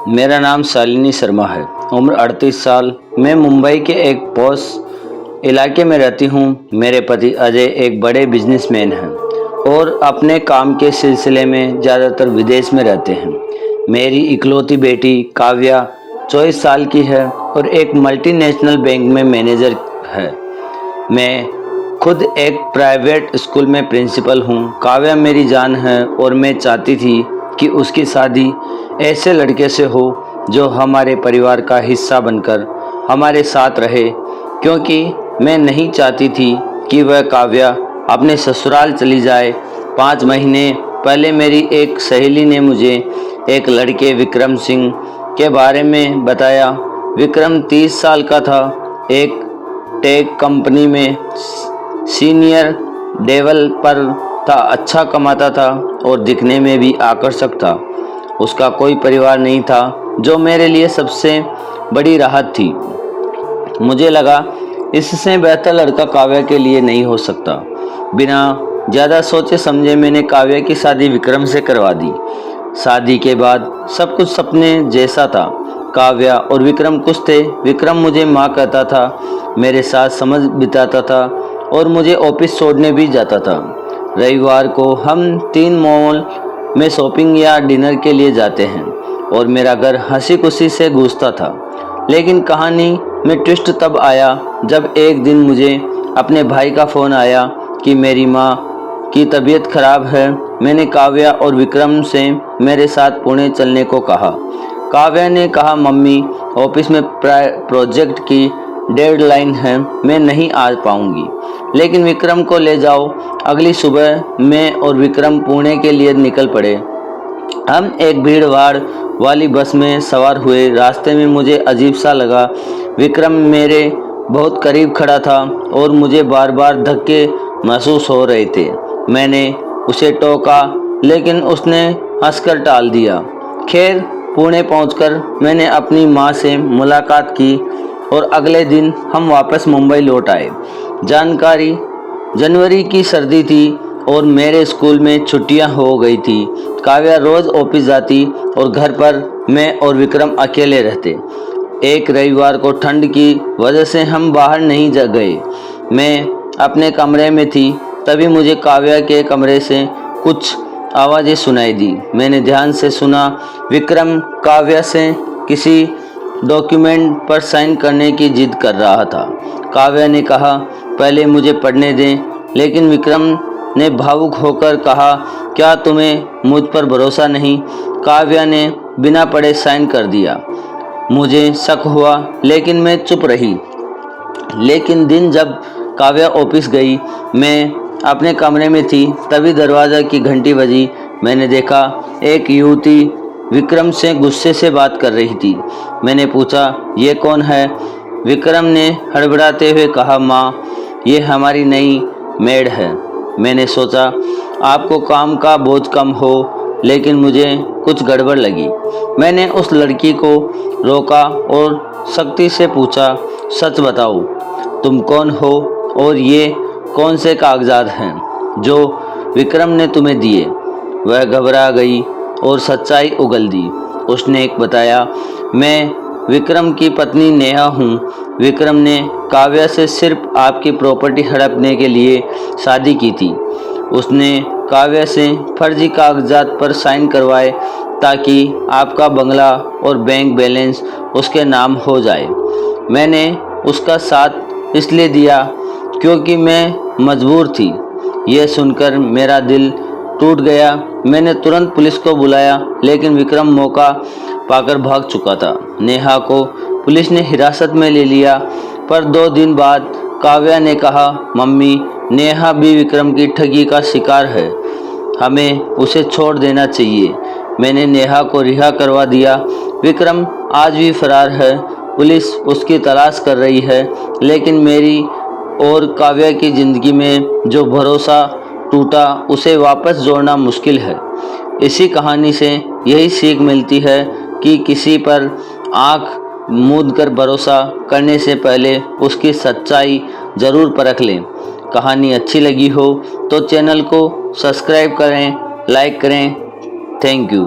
मेरा नाम शालिनी शर्मा है। उम्र 38 साल। मैं मुंबई के एक पॉश इलाके में रहती हूँ। मेरे पति अजय एक बड़े बिजनेसमैन हैं और अपने काम के सिलसिले में ज़्यादातर विदेश में रहते हैं। मेरी इकलौती बेटी काव्या 24 साल की है और एक मल्टीनेशनल बैंक में मैनेजर है। मैं खुद एक प्राइवेट स्कूल में प्रिंसिपल हूँ। काव्या मेरी जान है और मैं चाहती थी कि उसकी शादी ऐसे लड़के से हो जो हमारे परिवार का हिस्सा बनकर हमारे साथ रहे, क्योंकि मैं नहीं चाहती थी कि वह काव्या अपने ससुराल चली जाए। 5 महीने पहले मेरी एक सहेली ने मुझे एक लड़के विक्रम सिंह के बारे में बताया। विक्रम 30 साल का था, एक टेक कंपनी में सीनियर डेवलपर था, अच्छा कमाता था और दिखने में भी आकर्षक था। उसका कोई परिवार नहीं था, जो मेरे लिए सबसे बड़ी राहत थी। मुझे लगा इससे बेहतर लड़का काव्या के लिए नहीं हो सकता। बिना ज़्यादा सोचे समझे मैंने काव्या की शादी विक्रम से करवा दी। शादी के बाद सब कुछ सपने जैसा था। काव्या और विक्रम खुश थे। विक्रम मुझे माँ कहता था, मेरे साथ समय बिताता था और मुझे ऑफिस छोड़ने भी जाता था। रविवार को हम 3 मॉल में शॉपिंग या डिनर के लिए जाते हैं और मेरा घर हंसी खुशी से गूंजता था। लेकिन कहानी में ट्विस्ट तब आया जब एक दिन मुझे अपने भाई का फ़ोन आया कि मेरी माँ की तबीयत खराब है। मैंने काव्या और विक्रम से मेरे साथ पुणे चलने को कहा। काव्या ने कहा, मम्मी ऑफिस में प्रोजेक्ट की डेडलाइन है, मैं नहीं आ पाऊंगी, लेकिन विक्रम को ले जाओ। अगली सुबह मैं और विक्रम पुणे के लिए निकल पड़े। हम एक भीड़ भाड़ वाली बस में सवार हुए। रास्ते में मुझे अजीब सा लगा। विक्रम मेरे बहुत करीब खड़ा था और मुझे बार बार धक्के महसूस हो रहे थे। मैंने उसे टोका, लेकिन उसने हंसकर टाल दिया। खैर, पुणे पहुंचकर मैंने अपनी माँ से मुलाकात की और अगले दिन हम वापस मुंबई लौट आए। जनवरी की सर्दी थी और मेरे स्कूल में छुट्टियां हो गई थी। काव्या रोज़ ऑफिस जाती और घर पर मैं और विक्रम अकेले रहते। एक रविवार को ठंड की वजह से हम बाहर नहीं जा गए। मैं अपने कमरे में थी, तभी मुझे काव्या के कमरे से कुछ आवाज़ें सुनाई दी। मैंने ध्यान से सुना। विक्रम काव्या से किसी डॉक्यूमेंट पर साइन करने की जिद कर रहा था। काव्या ने कहा, पहले मुझे पढ़ने दें, लेकिन विक्रम ने भावुक होकर कहा, क्या तुम्हें मुझ पर भरोसा नहीं? काव्या ने बिना पढ़े साइन कर दिया। मुझे शक हुआ, लेकिन मैं चुप रही। लेकिन दिन जब काव्या ऑफिस गई, मैं अपने कमरे में थी, तभी दरवाज़ा की घंटी बजी। मैंने देखा एक युवती विक्रम से गुस्से से बात कर रही थी। मैंने पूछा, ये कौन है? विक्रम ने हड़बड़ाते हुए कहा, माँ, ये हमारी नई मेड है। मैंने सोचा आपको काम का बोझ कम हो, लेकिन मुझे कुछ गड़बड़ लगी। मैंने उस लड़की को रोका और सख्ती से पूछा, सच बताओ, तुम कौन हो और ये कौन से कागजात हैं जो विक्रम ने तुम्हें दिए? वह घबरा गई और सच्चाई उगल दी। उसने बताया, मैं विक्रम की पत्नी नेहा हूँ। विक्रम ने काव्या से सिर्फ आपकी प्रॉपर्टी हड़पने के लिए शादी की थी। उसने काव्या से फर्जी कागजात पर साइन करवाए ताकि आपका बंगला और बैंक बैलेंस उसके नाम हो जाए। मैंने उसका साथ इसलिए दिया क्योंकि मैं मजबूर थी। यह सुनकर मेरा दिल टूट गया। मैंने तुरंत पुलिस को बुलाया, लेकिन विक्रम मौका पाकर भाग चुका था। नेहा को पुलिस ने हिरासत में ले लिया, पर 2 दिन बाद काव्या ने कहा, मम्मी, नेहा भी विक्रम की ठगी का शिकार है, हमें उसे छोड़ देना चाहिए। मैंने नेहा को रिहा करवा दिया। विक्रम आज भी फरार है। पुलिस उसकी तलाश कर रही है, लेकिन मेरी और काव्या की ज़िंदगी में जो भरोसा टूटा, उसे वापस जोड़ना मुश्किल है। इसी कहानी से यही सीख मिलती है कि किसी पर आँख मूंद कर भरोसा करने से पहले उसकी सच्चाई ज़रूर परख लें। कहानी अच्छी लगी हो तो चैनल को सब्सक्राइब करें, लाइक करें। Thank you.